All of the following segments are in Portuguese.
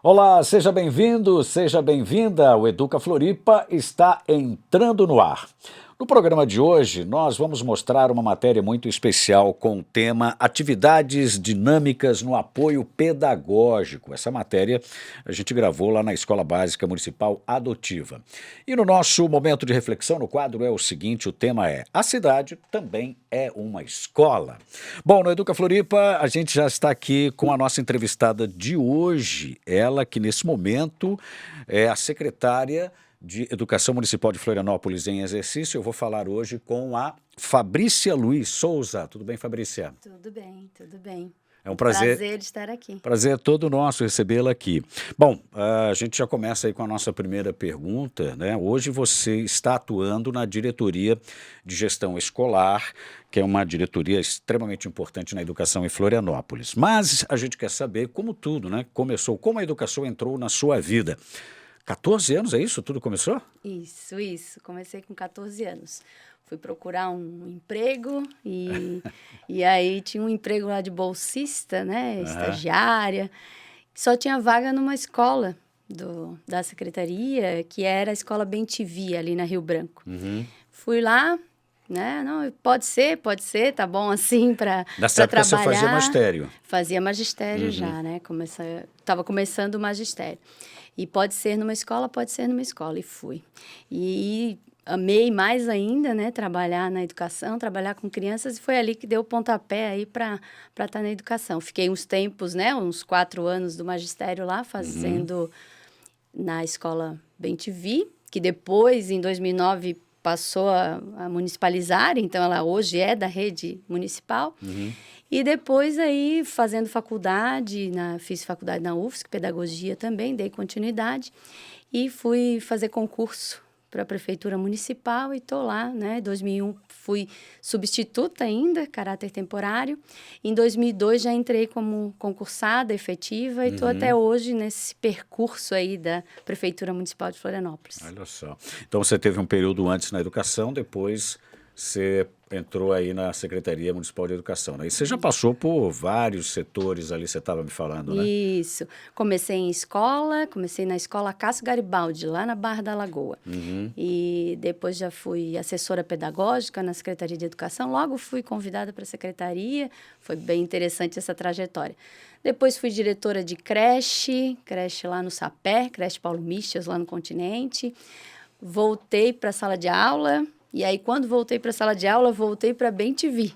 Olá, seja bem-vindo, seja bem-vinda. O Educa Floripa está entrando no ar. No programa de hoje, nós vamos mostrar uma matéria muito especial com o tema Atividades Dinâmicas no Apoio Pedagógico. Essa matéria a gente gravou lá na Escola Básica Municipal Adotiva. E no nosso momento de reflexão no quadro é o seguinte, o tema é A cidade também é uma escola. Bom, no Educa Floripa, a gente já está aqui com a nossa entrevistada de hoje. Ela que nesse momento é a secretária de Educação Municipal de Florianópolis em exercício. Eu vou falar hoje com a Fabrícia Luiz Souza. Tudo bem, Fabrícia? Tudo bem, tudo bem. É um prazer Prazer estar aqui. Prazer é todo nosso recebê-la aqui. Bom, a gente já começa aí com a nossa primeira pergunta, né? Hoje você está atuando na diretoria de gestão escolar, que é uma diretoria extremamente importante na educação em Florianópolis. Mas a gente quer saber como tudo, né? Começou, como a educação entrou na sua vida. 14 anos, é isso? Tudo começou? Isso. Comecei com 14 anos. Fui procurar um emprego e aí tinha um emprego lá de bolsista, né? Estagiária. Só tinha vaga numa escola da secretaria, que era a Escola Bem-TV, ali na Rio Branco. Fui lá, né? Não, pode ser, tá bom assim para trabalhar. Nessa época você fazia magistério? Fazia magistério já, né? Estava começando o magistério. E pode ser numa escola, e fui. E amei mais ainda, né? Trabalhar na educação, trabalhar com crianças, e foi ali que deu o pontapé aí para estar na educação. Fiquei uns tempos, né? Uns 4 anos do magistério lá, fazendo na Escola Bem-TV, que depois, em 2009, passou a municipalizar, então ela hoje é da rede municipal. E depois aí, fazendo faculdade, fiz faculdade na UFSC, pedagogia também, dei continuidade. E fui fazer concurso para a prefeitura municipal e estou lá, né? Em 2001 fui substituta ainda, caráter temporário. Em 2002 já entrei como concursada efetiva e estou até hoje nesse percurso aí da prefeitura municipal de Florianópolis. Olha só. Então você teve um período antes na educação, depois você entrou aí na Secretaria Municipal de Educação, né? E você já passou por vários setores ali, você estava me falando, né? Isso. Comecei na escola Cássio Garibaldi, lá na Barra da Lagoa. E depois já fui assessora pedagógica na Secretaria de Educação. Logo fui convidada para a secretaria. Foi bem interessante essa trajetória. Depois fui diretora de creche lá no Sapé, creche Paulo Michels, lá no Continente. Voltei para a sala de aula. E aí, quando voltei para a sala de aula, voltei para a Bem-TV,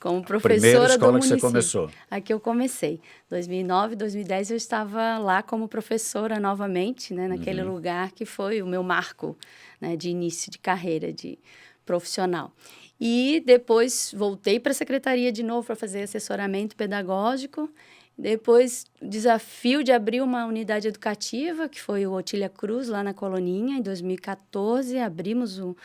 como professora do município. Que você começou? Aqui eu comecei. 2009, 2010 eu estava lá como professora novamente, né, naquele lugar que foi o meu marco, né, de início de carreira, de profissional. E depois voltei para a secretaria de novo para fazer assessoramento pedagógico. Depois, o desafio de abrir uma unidade educativa, que foi o Otília Cruz, lá na Coloninha, em 2014, abrimos o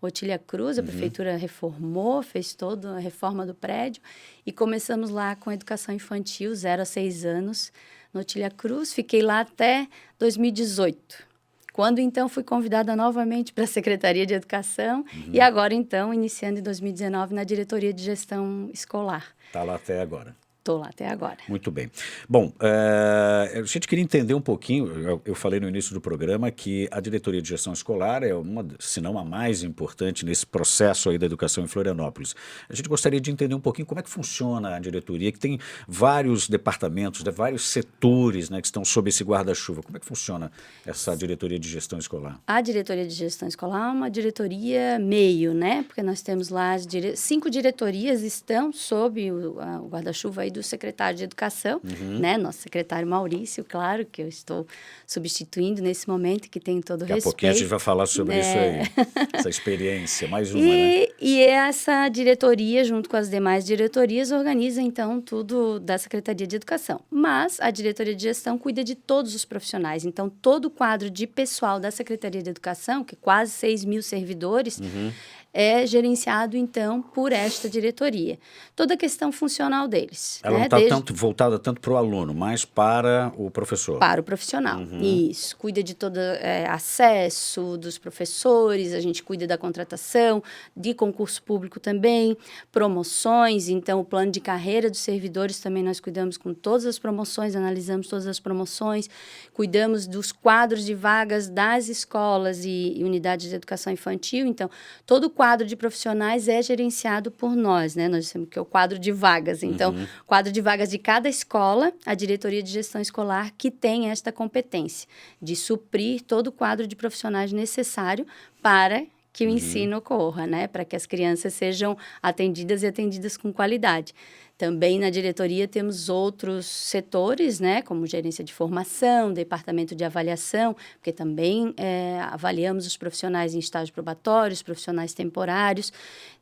Otília Cruz, a prefeitura reformou, fez toda a reforma do prédio e começamos lá com a educação infantil, 0 a 6 anos, no Otília Cruz. Fiquei lá até 2018, quando então fui convidada novamente para a Secretaria de Educação e agora então, iniciando em 2019, na Diretoria de Gestão Escolar. Está lá até agora. Estou lá até agora. Muito bem. Bom, a gente queria entender um pouquinho, eu falei no início do programa que a diretoria de gestão escolar é uma, se não a mais importante nesse processo aí da educação em Florianópolis. A gente gostaria de entender um pouquinho como é que funciona a diretoria, que tem vários departamentos, né, vários setores, né, que estão sob esse guarda-chuva. Como é que funciona essa diretoria de gestão escolar? A diretoria de gestão escolar é uma diretoria meio, né? Porque nós temos lá 5 diretorias estão sob o guarda-chuva aí do secretário de Educação, né? Nosso secretário Maurício, claro, que eu estou substituindo nesse momento, que tem todo o respeito. Daqui a pouquinho a gente vai falar sobre isso aí, essa experiência, mais uma, né? E essa diretoria, junto com as demais diretorias, organiza, então, tudo da Secretaria de Educação. Mas a diretoria de gestão cuida de todos os profissionais. Então, todo o quadro de pessoal da Secretaria de Educação, que quase 6 mil servidores, é gerenciado, então, por esta diretoria. Toda a questão funcional deles. Ela não está voltada tanto para o aluno, mas para o professor. Para o profissional, isso. Cuida de todo acesso dos professores, a gente cuida da contratação, de concurso público também, promoções, então o plano de carreira dos servidores também nós cuidamos com todas as promoções, analisamos todas as promoções, cuidamos dos quadros de vagas das escolas e unidades de educação infantil, então todo o quadro de profissionais é gerenciado por nós, né? Nós temos que é o quadro de vagas, então quadro de vagas de cada escola, a diretoria de gestão escolar que tem esta competência de suprir todo o quadro de profissionais necessário para que o ensino ocorra, né? Para que as crianças sejam atendidas e atendidas com qualidade. Também na diretoria temos outros setores, né? Como gerência de formação, departamento de avaliação, porque também avaliamos os profissionais em estágio probatório, os profissionais temporários.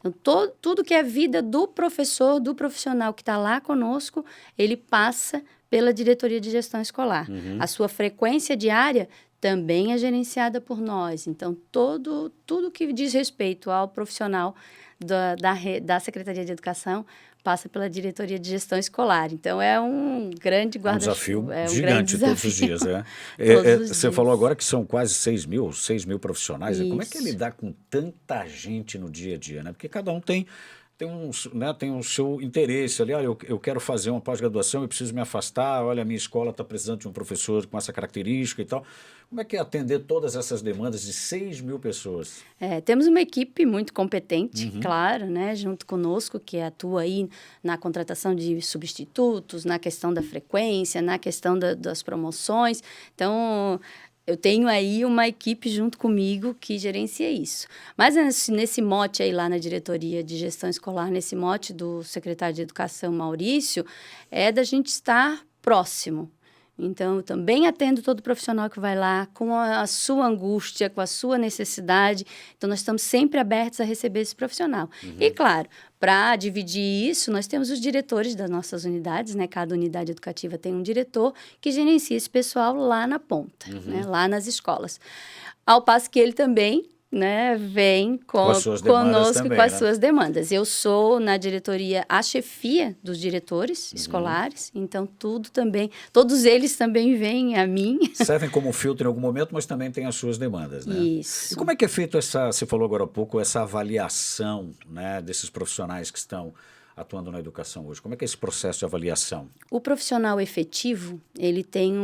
Então, tudo que é a vida do professor, do profissional que está lá conosco, ele passa pela diretoria de gestão escolar. A sua frequência diária também é gerenciada por nós. Então, tudo que diz respeito ao profissional da Secretaria de Educação passa pela diretoria de gestão escolar. Então, é um grande guarda-chuva. É um desafio gigante todos os dias, né? Você falou agora que são quase 6 mil profissionais. Isso. Como é que é lidar com tanta gente no dia a dia, né? Porque cada um tem o seu interesse ali, olha, eu quero fazer uma pós-graduação, eu preciso me afastar, olha, a minha escola está precisando de um professor com essa característica e tal. Como é que é atender todas essas demandas de 6 mil pessoas? Temos uma equipe muito competente, claro, né, junto conosco, que atua aí na contratação de substitutos, na questão da frequência, na questão das promoções. Então, eu tenho aí uma equipe junto comigo que gerencia isso. Mas nesse mote aí lá na diretoria de gestão escolar, nesse mote do secretário de Educação, Maurício, é da gente estar próximo. Então, eu também atendo todo profissional que vai lá com a sua angústia, com a sua necessidade. Então, nós estamos sempre abertos a receber esse profissional. E, claro, para dividir isso, nós temos os diretores das nossas unidades, né? Cada unidade educativa tem um diretor que gerencia esse pessoal lá na ponta, né? Lá nas escolas. Ao passo que ele também, né, vem conosco também, com as suas demandas. Eu sou, na diretoria, a chefia dos diretores escolares, então todos eles também vêm a mim. Servem como filtro em algum momento, mas também têm as suas demandas, né? Isso. E como é que é feito você falou agora há pouco, essa avaliação, né, desses profissionais que estão atuando na educação hoje? Como é que é esse processo de avaliação? O profissional efetivo, ele tem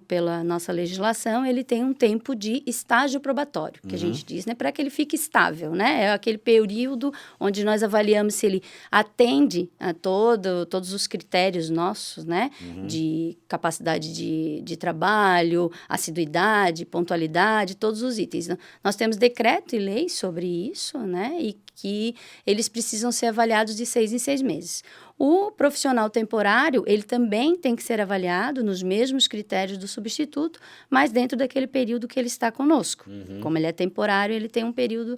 pela nossa legislação, ele tem um tempo de estágio probatório, que a gente diz, né, para que ele fique estável, né? É aquele período onde nós avaliamos se ele atende a todos os critérios nossos, né? De capacidade de trabalho, assiduidade, pontualidade, todos os itens. Nós temos decreto e lei sobre isso, né? E que eles precisam ser avaliados de 6 em 6 meses. O profissional temporário, ele também tem que ser avaliado nos mesmos critérios do substituto, mas dentro daquele período que ele está conosco. Como ele é temporário, ele tem um período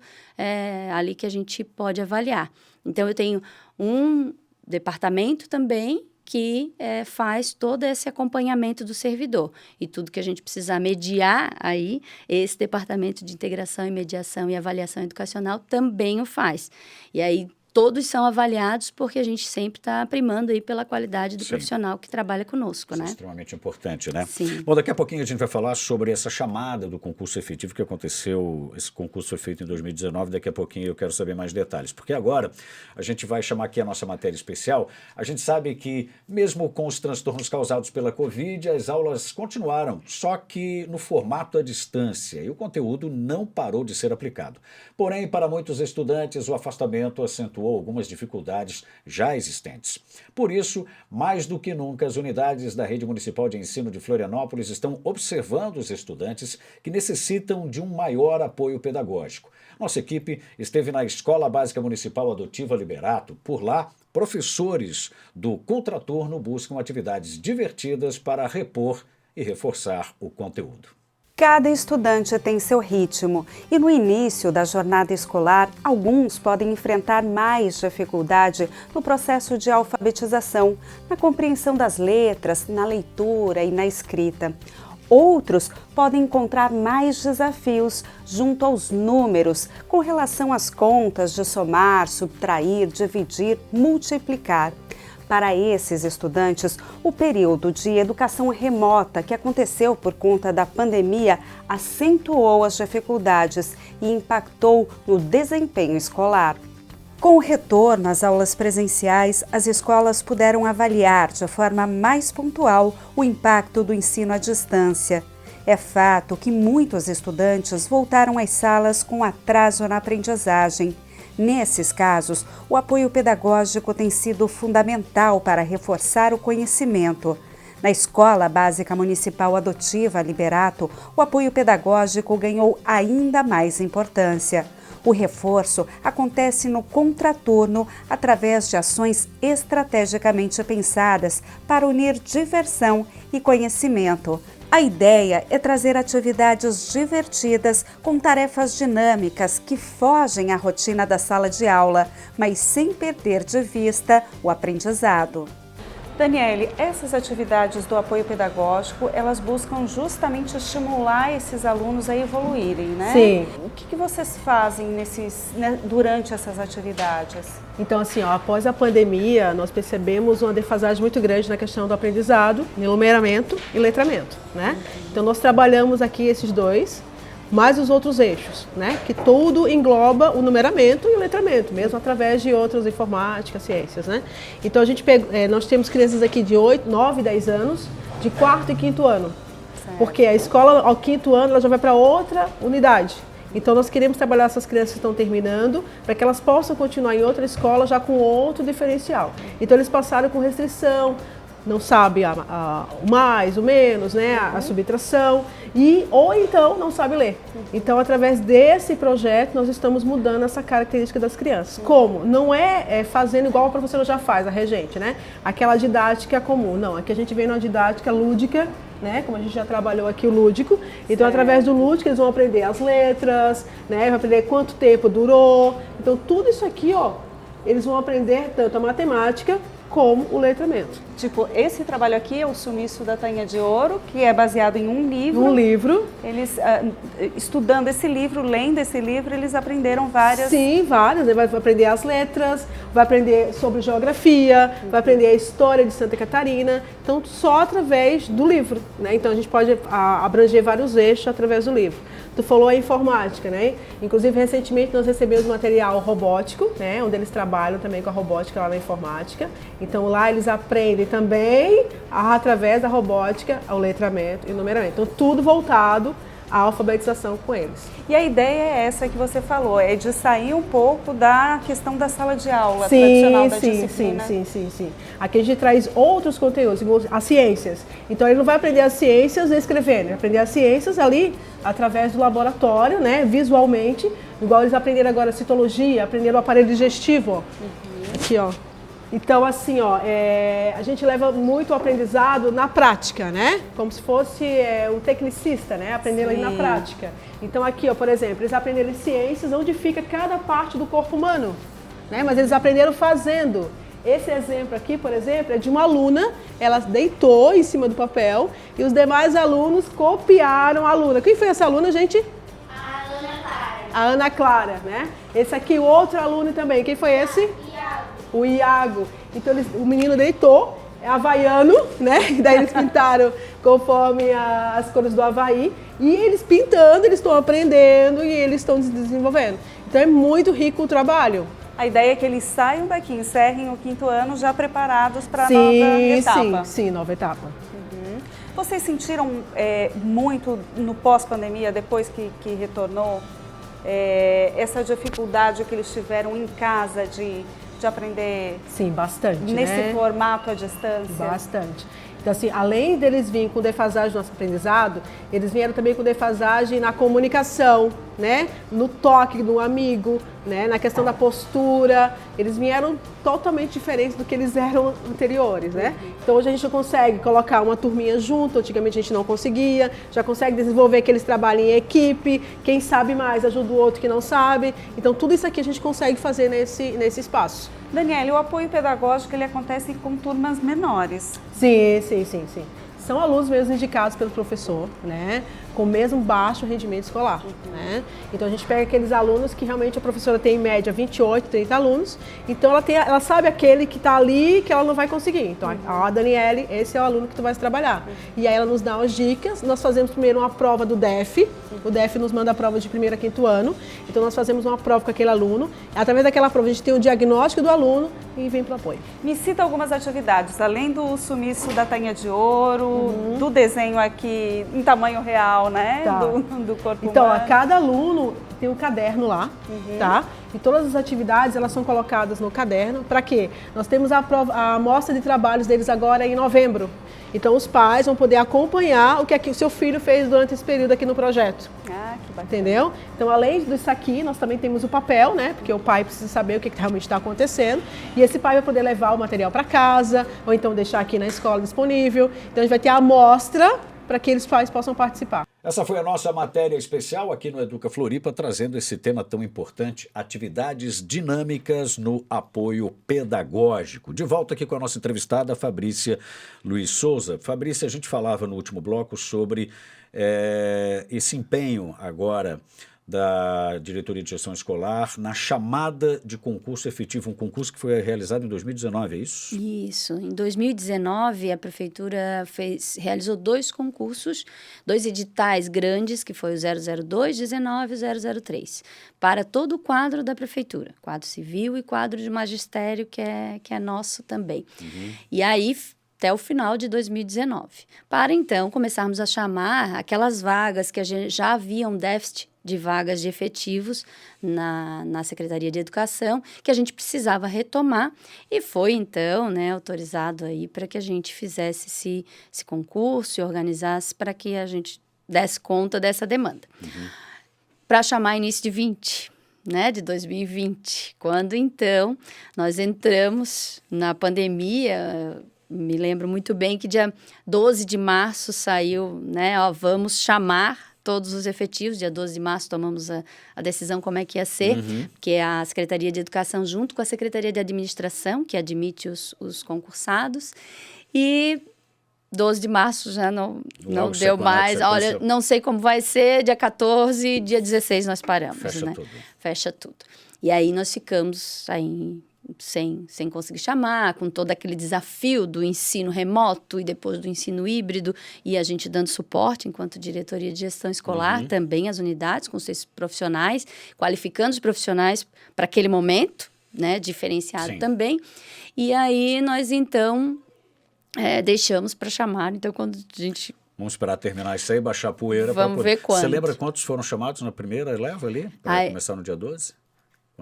ali que a gente pode avaliar. Então, eu tenho um departamento também que faz todo esse acompanhamento do servidor. E tudo que a gente precisar mediar aí, esse departamento de integração e mediação e avaliação educacional também o faz. E aí, todos são avaliados porque a gente sempre está primando aí pela qualidade do profissional que trabalha conosco, né? Isso é extremamente importante, né? Sim. Bom, daqui a pouquinho a gente vai falar sobre essa chamada do concurso efetivo que aconteceu. Esse concurso foi feito em 2019, daqui a pouquinho eu quero saber mais detalhes. Porque agora a gente vai chamar aqui a nossa matéria especial. A gente sabe que mesmo com os transtornos causados pela Covid, as aulas continuaram, só que no formato à distância, e o conteúdo não parou de ser aplicado. Porém, para muitos estudantes, o afastamento acentuou algumas dificuldades já existentes. Por isso, mais do que nunca, as unidades da Rede Municipal de Ensino de Florianópolis estão observando os estudantes que necessitam de um maior apoio pedagógico. Nossa equipe esteve na Escola Básica Municipal Adotiva Liberato. Por lá, professores do contraturno buscam atividades divertidas para repor e reforçar o conteúdo. Cada estudante tem seu ritmo e no início da jornada escolar, alguns podem enfrentar mais dificuldade no processo de alfabetização, na compreensão das letras, na leitura e na escrita. Outros podem encontrar mais desafios junto aos números, com relação às contas de somar, subtrair, dividir, multiplicar. Para esses estudantes, o período de educação remota que aconteceu por conta da pandemia acentuou as dificuldades e impactou no desempenho escolar. Com o retorno às aulas presenciais, as escolas puderam avaliar de forma mais pontual o impacto do ensino à distância. É fato que muitos estudantes voltaram às salas com atraso na aprendizagem. Nesses casos, o apoio pedagógico tem sido fundamental para reforçar o conhecimento. Na Escola Básica Municipal Adotiva Liberato, o apoio pedagógico ganhou ainda mais importância. O reforço acontece no contraturno através de ações estrategicamente pensadas para unir diversão e conhecimento. A ideia é trazer atividades divertidas com tarefas dinâmicas que fogem à rotina da sala de aula, mas sem perder de vista o aprendizado. Daniele, essas atividades do apoio pedagógico, elas buscam justamente estimular esses alunos a evoluírem, né? Sim. O que vocês fazem durante essas atividades? Então, assim, após a pandemia, nós percebemos uma defasagem muito grande na questão do aprendizado, numeramento e letramento, né? Então, nós trabalhamos aqui esses dois, mais os outros eixos, né? Que tudo engloba o numeramento e o letramento, mesmo através de outras informática, ciências, né? Então nós temos crianças aqui de 8, 9, 10 anos, de 4º e 5º ano. Certo. Porque a escola, ao 5º ano, ela já vai para outra unidade. Então nós queremos trabalhar essas crianças que estão terminando, para que elas possam continuar em outra escola já com outro diferencial. Então eles passaram com restrição, não sabe o mais, o menos, né, a subtração, ou então não sabe ler. Então, através desse projeto, nós estamos mudando essa característica das crianças. Como? Não é fazendo igual a professora já faz, a regente, né? Aquela didática comum. Não, aqui a gente vem numa didática lúdica, né? Como a gente já trabalhou aqui o lúdico. Então, através do lúdico, eles vão aprender as letras, né? Vão aprender quanto tempo durou. Então, tudo isso aqui, ó, eles vão aprender tanto a matemática como o letramento. Tipo, esse trabalho aqui é o Sumiço da Tainha de Ouro, que é baseado em um livro. Um livro. Eles, estudando esse livro, lendo esse livro, eles aprenderam várias... Sim, várias. Vai aprender as letras, vai aprender sobre geografia, vai aprender a história de Santa Catarina. Então, só através do livro, né? Então, a gente pode abranger vários eixos através do livro. Tu falou a informática, né? Inclusive, recentemente, nós recebemos material robótico, né? Onde eles trabalham também com a robótica lá na informática. Então, lá eles aprendem também, através da robótica, o letramento e o numeramento. Então, tudo voltado à alfabetização com eles. E a ideia é essa que você falou, é de sair um pouco da questão da sala de aula tradicional da disciplina. Sim. Aqui a gente traz outros conteúdos, as ciências. Então, ele não vai aprender as ciências escrevendo, ele vai aprender as ciências ali através do laboratório, né, visualmente, igual eles aprenderam agora citologia, aprenderam o aparelho digestivo, ó. Aqui, ó. Então, assim, ó, a gente leva muito o aprendizado na prática, né? Como se fosse um tecnicista, né? Aprendendo ali na prática. Então, aqui, ó, por exemplo, eles aprenderam ciências onde fica cada parte do corpo humano, né? Mas eles aprenderam fazendo. Esse exemplo aqui, por exemplo, é de uma aluna, ela deitou em cima do papel e os demais alunos copiaram a aluna. Quem foi essa aluna, gente? A Ana Clara. A Ana Clara, né? Esse aqui, o outro aluno também. Quem foi esse? O Iago. Então o menino deitou, é havaiano, né? E daí eles pintaram conforme as cores do Havaí. E eles pintando, eles estão aprendendo e eles estão se desenvolvendo. Então é muito rico o trabalho. A ideia é que eles saiam daqui, encerrem o 5º ano já preparados para a nova etapa. Sim, nova etapa. Vocês sentiram muito no pós-pandemia, depois que retornou, essa dificuldade que eles tiveram em casa de aprender? Sim, bastante, nesse formato à distância? Bastante. Então, assim, além deles virem com defasagem no nosso aprendizado, eles vieram também com defasagem na comunicação, né? No toque do amigo, né? Na questão da postura. Eles vieram totalmente diferentes do que eles eram anteriores, né? Então, hoje a gente consegue colocar uma turminha junto, antigamente a gente não conseguia, já consegue desenvolver que eles trabalhem em equipe, quem sabe mais ajuda o outro que não sabe. Então, tudo isso aqui a gente consegue fazer nesse espaço. Daniele, o apoio pedagógico ele acontece com turmas menores. Sim. são alunos mesmo indicados pelo professor, né? Com o mesmo baixo rendimento escolar, né? Então a gente pega aqueles alunos que realmente a professora tem em média 28, 30 alunos, então ela sabe aquele que está ali que ela não vai conseguir. Então, a Daniele, esse é o aluno que tu vai trabalhar. E aí ela nos dá as dicas, nós fazemos primeiro uma prova do DEF, o DEF nos manda a prova de 1º a 5º ano, então nós fazemos uma prova com aquele aluno, através daquela prova a gente tem o diagnóstico do aluno e vem para o apoio. Me cita algumas atividades, além do sumiço da tainha de ouro, do desenho aqui em tamanho real, né? Tá. Do corpo então, humano. cada aluno tem um caderno lá, tá? E todas as atividades, elas são colocadas no caderno. Para quê? Nós temos a amostra de trabalhos deles agora em novembro. Então, os pais vão poder acompanhar o que o seu filho fez durante esse período aqui no projeto. Ah, que bacana. Entendeu? Então, além disso aqui, nós também temos o papel, né? Porque o pai precisa saber o que realmente está acontecendo. E esse pai vai poder levar o material para casa, ou então deixar aqui na escola disponível. Então, a gente vai ter a amostra para que eles pais possam participar. Essa foi a nossa matéria especial aqui no Educa Floripa, trazendo esse tema tão importante, atividades dinâmicas no apoio pedagógico. De volta aqui com a nossa entrevistada, Fabrícia Luiz Souza. Fabrícia, a gente falava no último bloco sobre esse empenho agora da Diretoria de Gestão Escolar na chamada de concurso efetivo, um concurso que foi realizado em 2019, é isso? Isso. Em 2019, a Prefeitura realizou 2 concursos, 2 editais grandes, que foi o 002, 19 e o 003, para todo o quadro da Prefeitura, quadro civil e quadro de magistério, que é nosso também. E aí, até o final de 2019, para então começarmos a chamar aquelas vagas que já havia um déficit de vagas de efetivos na Secretaria de Educação, que a gente precisava retomar, e foi então, né, autorizado aí para que a gente fizesse esse concurso e organizasse para que a gente desse conta dessa demanda. Para chamar início de 20, né, de 2020, quando então nós entramos na pandemia. Me lembro muito bem que dia 12 de março saiu, né, vamos chamar todos os efetivos. Dia 12 de março tomamos a decisão como é que ia ser, que é a Secretaria de Educação junto com a Secretaria de Administração, que admite os concursados. E 12 de março já não deu mais. Olha, não sei como vai ser, dia 14, dia 16 nós paramos. Fecha né? tudo. Fecha tudo. E aí nós ficamos aí sem conseguir chamar, com todo aquele desafio do ensino remoto e depois do ensino híbrido, e a gente dando suporte enquanto diretoria de gestão escolar, também às unidades, com seus profissionais, qualificando os profissionais para aquele momento, né, diferenciado também. E aí nós, então, deixamos para chamar. Então, quando a gente... Vamos esperar terminar isso aí, baixar a poeira. Vamos ver quanto. Você lembra quantos foram chamados na primeira leva ali, para começar no dia 12?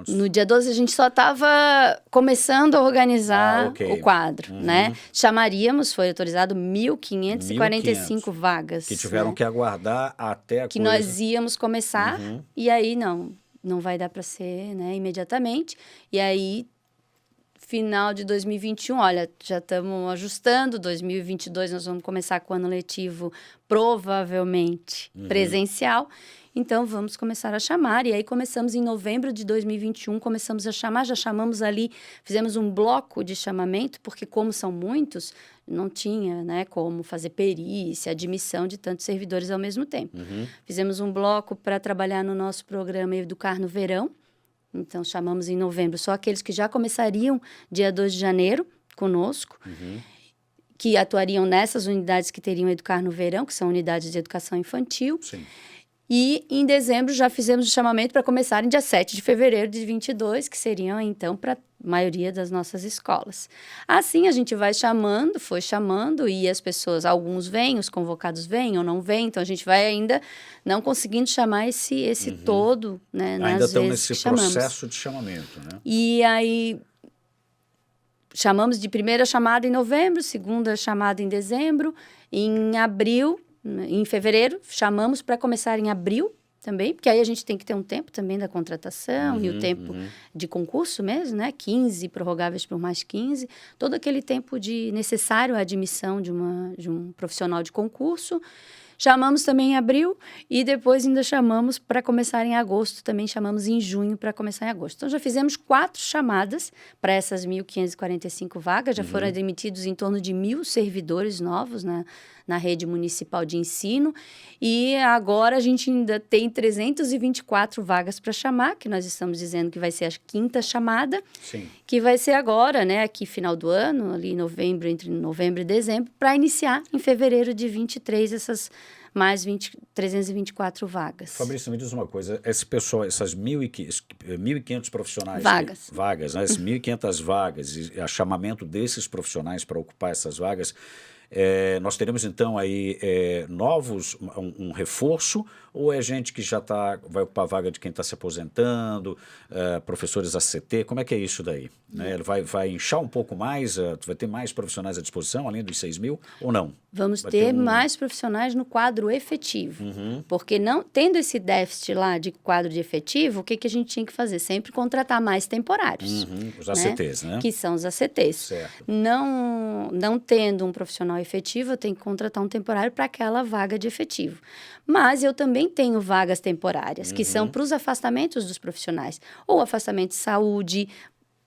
No dia 12, a gente só estava começando a organizar o quadro, né? Chamaríamos, foi autorizado 1.545 vagas. Que tiveram que aguardar até a que nós íamos começar, e aí não vai dar para ser, né, imediatamente. E aí, final de 2021, olha, já estamos ajustando, 2022 nós vamos começar com o ano letivo provavelmente presencial. Então, vamos começar a chamar. E aí, começamos em novembro de 2021, começamos a chamar, já chamamos ali, fizemos um bloco de chamamento, porque como são muitos, não tinha, né, como fazer perícia, admissão de tantos servidores ao mesmo tempo. Fizemos um bloco para trabalhar no nosso programa Educar no Verão. Então, chamamos em novembro só aqueles que já começariam dia 2 de janeiro conosco, que atuariam nessas unidades que teriam Educar no Verão, que são unidades de educação infantil. Sim. E em dezembro já fizemos o chamamento para começar em dia 7 de fevereiro de 22, que seriam então para a maioria das nossas escolas. Assim a gente vai chamando, foi chamando, e as pessoas, alguns vêm, os convocados vêm ou não vêm, então a gente vai ainda não conseguindo chamar esse todo, né? Ainda estão nesse processo de chamamento, né? E aí chamamos de primeira chamada em novembro, segunda chamada em dezembro, em abril. Em fevereiro, chamamos para começar em abril também, porque aí a gente tem que ter um tempo também da contratação e o tempo de concurso mesmo, né? 15 prorrogáveis por mais 15, todo aquele tempo necessário à admissão de um profissional de concurso. Chamamos também em abril e depois ainda chamamos para começar em agosto, também chamamos em junho para começar em agosto. Então, já fizemos 4 chamadas para essas 1.545 vagas, já foram admitidos em torno de 1.000 servidores novos na rede municipal de ensino, e agora a gente ainda tem 324 vagas para chamar, que nós estamos dizendo que vai ser a 5ª chamada, Sim. que vai ser agora, né, aqui final do ano, ali em novembro, entre novembro e dezembro, para iniciar em fevereiro de 23 essas mais 324 vagas. Fabrício, me diz uma coisa, esse pessoal, essas 1.500 profissionais... Vagas. Né, essas 1.500 vagas e o chamamento desses profissionais para ocupar essas vagas, nós teremos então aí novos, um reforço, ou é gente que já vai ocupar a vaga de quem está se aposentando, professores ACT, como é que é isso daí? Né? Ele vai inchar um pouco mais, vai ter mais profissionais à disposição, além dos 6.000, ou não? Vamos ter mais profissionais no quadro efetivo, porque não tendo esse déficit lá de quadro de efetivo, o que a gente tinha que fazer? Sempre contratar mais temporários. Os ACTs, né? Que são os ACTs. Certo. Não tendo um profissional efetivo, eu tenho que contratar um temporário para aquela vaga de efetivo. Mas eu também tenho vagas temporárias, que são para os afastamentos dos profissionais, ou afastamento de saúde.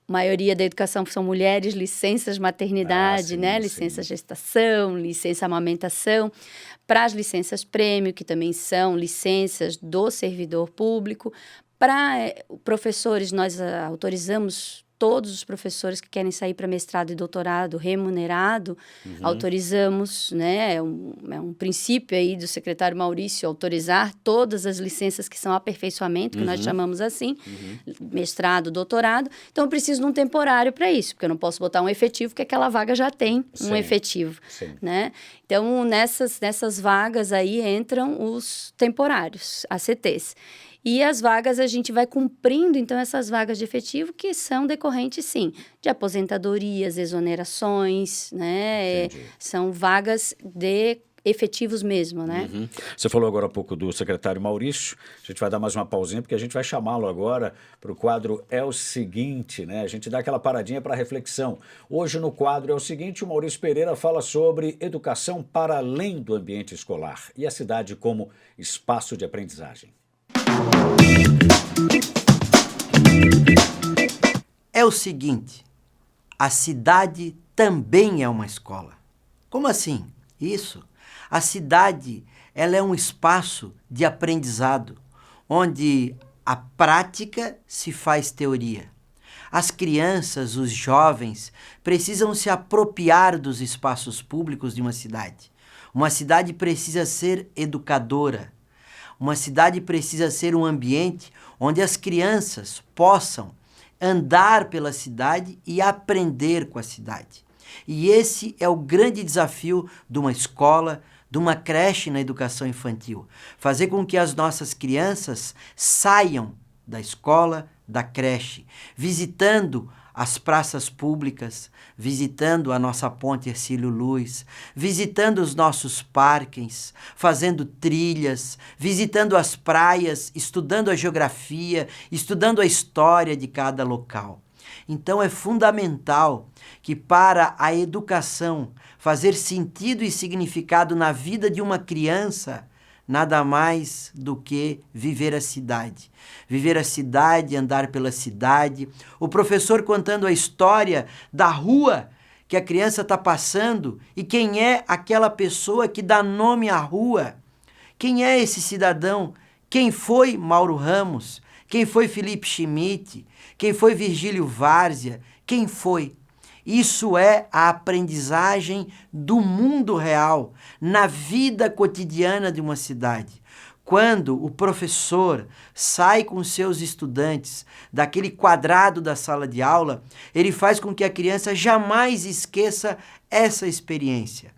A maioria da educação são mulheres, licenças maternidade, sim, né? Licença gestação, licença amamentação. Para as licenças prêmio, que também são licenças do servidor público. Para professores, nós autorizamos todos os professores que querem sair para mestrado e doutorado remunerado, autorizamos, né? É um princípio aí do secretário Maurício, autorizar todas as licenças que são aperfeiçoamento, que nós chamamos assim, mestrado, doutorado. Então, eu preciso de um temporário para isso, porque eu não posso botar um efetivo, porque aquela vaga já tem um efetivo, né? Então, nessas vagas aí entram os temporários, ACTs. E as vagas, a gente vai cumprindo, então, essas vagas de efetivo que são decorrentes, sim, de aposentadorias, exonerações, né? São vagas de efetivos mesmo, né? Você falou agora há pouco do secretário Maurício, a gente vai dar mais uma pausinha, porque a gente vai chamá-lo agora para o quadro É o Seguinte, né? A gente dá aquela paradinha para reflexão. Hoje no quadro É o Seguinte, o Maurício Pereira fala sobre educação para além do ambiente escolar e a cidade como espaço de aprendizagem. É o seguinte, a cidade também é uma escola. Como assim? Isso. A cidade, ela é um espaço de aprendizado, onde a prática se faz teoria. As crianças, os jovens, precisam se apropriar dos espaços públicos de uma cidade. Uma cidade precisa ser educadora. Uma cidade precisa ser um ambiente onde as crianças possam andar pela cidade e aprender com a cidade. E esse é o grande desafio de uma escola, de uma creche na educação infantil. Fazer com que as nossas crianças saiam da escola, da creche, visitando as praças públicas, visitando a nossa ponte Hercílio Luz, visitando os nossos parques, fazendo trilhas, visitando as praias, estudando a geografia, estudando a história de cada local. Então é fundamental que para a educação fazer sentido e significado na vida de uma criança, nada mais do que viver a cidade. Viver a cidade, andar pela cidade. O professor contando a história da rua que a criança está passando e quem é aquela pessoa que dá nome à rua. Quem é esse cidadão? Quem foi Mauro Ramos? Quem foi Felipe Schmidt? Quem foi Virgílio Várzea? Quem foi? Isso é a aprendizagem do mundo real, na vida cotidiana de uma cidade. Quando o professor sai com seus estudantes daquele quadrado da sala de aula, ele faz com que a criança jamais esqueça essa experiência.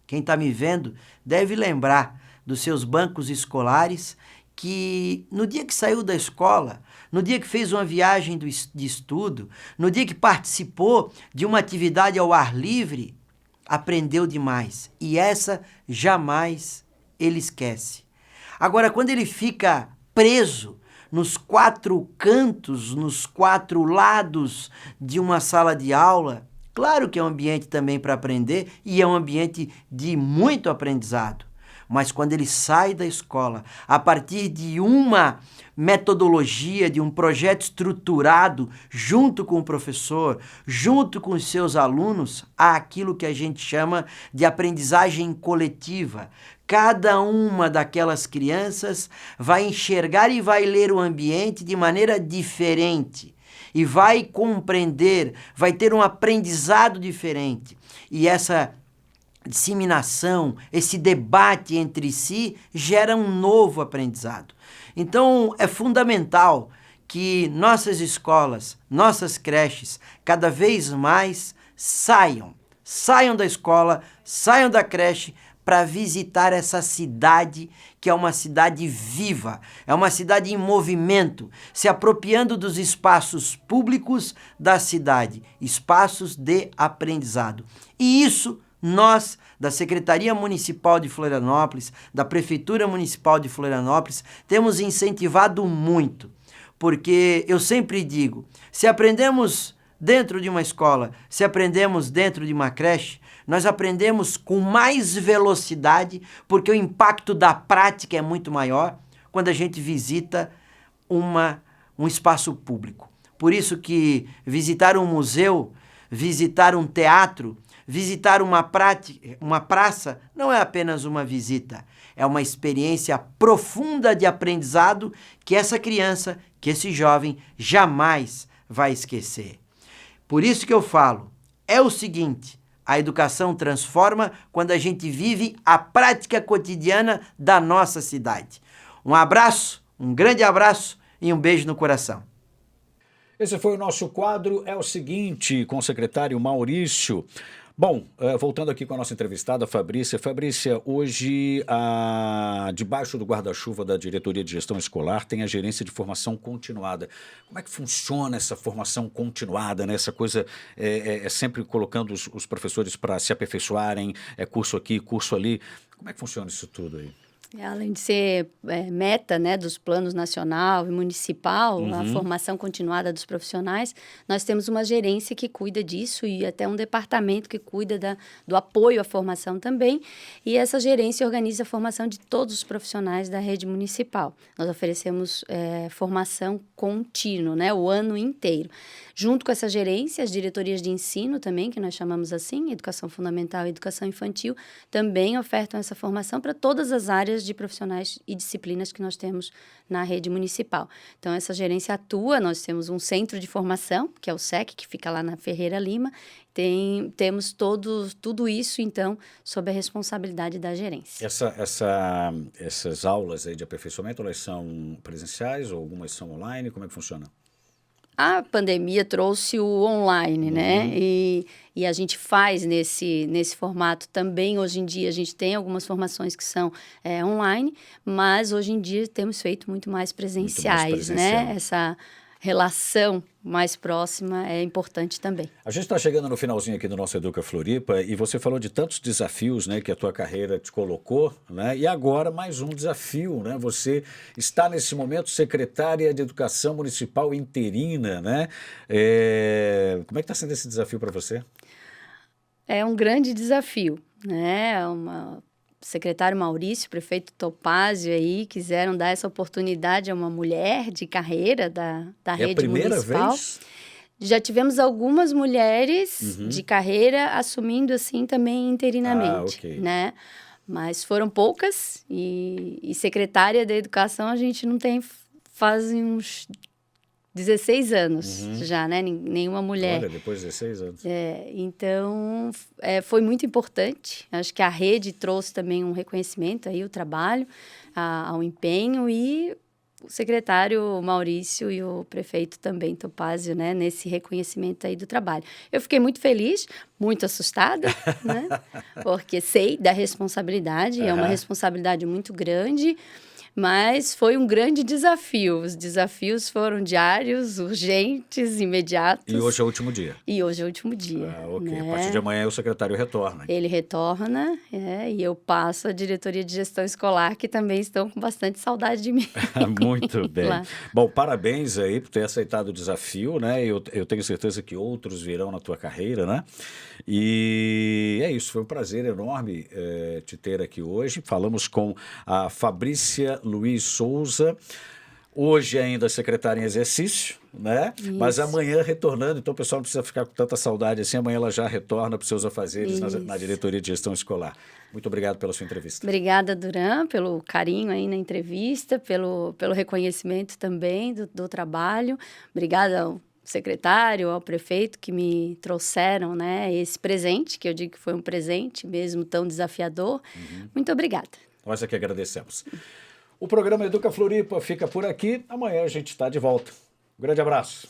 Quem está me vendo deve lembrar dos seus bancos escolares que no dia que saiu da escola, no dia que fez uma viagem de estudo, no dia que participou de uma atividade ao ar livre, aprendeu demais. E essa jamais ele esquece. Agora, quando ele fica preso nos 4 cantos, nos 4 lados de uma sala de aula, claro que é um ambiente também para aprender e é um ambiente de muito aprendizado. Mas quando ele sai da escola, a partir de uma metodologia, de um projeto estruturado, junto com o professor, junto com os seus alunos, há aquilo que a gente chama de aprendizagem coletiva. Cada uma daquelas crianças vai enxergar e vai ler o ambiente de maneira diferente. E vai compreender, vai ter um aprendizado diferente. E essa disseminação, esse debate entre si, gera um novo aprendizado. Então, é fundamental que nossas escolas, nossas creches, cada vez mais saiam da escola, saiam da creche, para visitar essa cidade, que é uma cidade viva, é uma cidade em movimento, se apropriando dos espaços públicos da cidade, espaços de aprendizado. E isso nós, da Secretaria Municipal de Florianópolis, da Prefeitura Municipal de Florianópolis, temos incentivado muito, porque eu sempre digo, se aprendemos dentro de uma escola, se aprendemos dentro de uma creche, nós aprendemos com mais velocidade, porque o impacto da prática é muito maior quando a gente visita um espaço público. Por isso que visitar um museu, visitar um teatro, visitar uma praça não é apenas uma visita, é uma experiência profunda de aprendizado que essa criança, que esse jovem jamais vai esquecer. Por isso que eu falo, é o seguinte, a educação transforma quando a gente vive a prática cotidiana da nossa cidade. Um abraço, um grande abraço e um beijo no coração. Esse foi o nosso quadro É o Seguinte, com o secretário Maurício. Bom, voltando aqui com a nossa entrevistada, Fabrícia. Fabrícia, hoje, debaixo do guarda-chuva da Diretoria de Gestão Escolar, tem a gerência de formação continuada. Como é que funciona essa formação continuada, né? Essa coisa sempre colocando os professores para se aperfeiçoarem, curso aqui, curso ali. Como é que funciona isso tudo aí? Além de ser meta, né, dos planos nacional e municipal, a formação continuada dos profissionais, nós temos uma gerência que cuida disso e até um departamento que cuida do apoio à formação também. E essa gerência organiza a formação de todos os profissionais da rede municipal. Nós oferecemos formação contínua, né, o ano inteiro. Junto com essa gerência, as diretorias de ensino também, que nós chamamos assim, Educação Fundamental e Educação Infantil, também ofertam essa formação para todas as áreas de profissionais e disciplinas que nós temos na rede municipal. Então, essa gerência atua, nós temos um centro de formação, que é o SEC, que fica lá na Ferreira Lima, temos tudo isso, então, sob a responsabilidade da gerência. Essas aulas aí de aperfeiçoamento, elas são presenciais ou algumas são online? Como é que funciona? A pandemia trouxe o online, né? E a gente faz nesse formato também. Hoje em dia, a gente tem algumas formações que são online, mas hoje em dia temos feito muito mais presenciais, né? Essa relação mais próxima é importante também. A gente está chegando no finalzinho aqui do nosso Educa Floripa e você falou de tantos desafios, né, que a tua carreira te colocou, né, e agora mais um desafio, né, você está nesse momento secretária de Educação Municipal interina, né, como é que está sendo esse desafio para você? É um grande desafio, né, secretário Maurício, prefeito Topázio aí, quiseram dar essa oportunidade a uma mulher de carreira da rede municipal. É a primeira vez? Já tivemos algumas mulheres de carreira assumindo assim também interinamente, né? Mas foram poucas e secretária da Educação a gente não tem fazem uns 16 anos já, né? Nenhuma mulher. Olha, depois de 16 anos. Então, foi muito importante. Acho que a rede trouxe também um reconhecimento aí, o trabalho, ao empenho e o secretário Maurício e o prefeito também, Topázio, né? Nesse reconhecimento aí do trabalho. Eu fiquei muito feliz, muito assustada, né? Porque sei da responsabilidade, é uma responsabilidade muito grande. Mas foi um grande desafio. Os desafios foram diários, urgentes, imediatos. E hoje é o último dia? E hoje é o último dia. Ah, ok. Né? A partir de amanhã o secretário retorna. Ele retorna, e eu passo a diretoria de gestão escolar, que também estão com bastante saudade de mim. Muito bem. Lá. Bom, parabéns aí por ter aceitado o desafio, né? Eu tenho certeza que outros virão na tua carreira, né? E é isso, foi um prazer enorme te ter aqui hoje. Falamos com a Fabrícia Luiz Souza, hoje ainda secretária em exercício, né? Isso. Mas amanhã retornando, então o pessoal não precisa ficar com tanta saudade assim, amanhã ela já retorna para os seus afazeres na diretoria de gestão escolar. Muito obrigado pela sua entrevista. Obrigada, Duran, pelo carinho aí na entrevista, pelo reconhecimento também do trabalho. Obrigada ao secretário, ao prefeito que me trouxeram, né, esse presente, que eu digo que foi um presente mesmo tão desafiador. Muito obrigada. Nós é que agradecemos. O programa Educa Floripa fica por aqui. Amanhã a gente está de volta. Um grande abraço.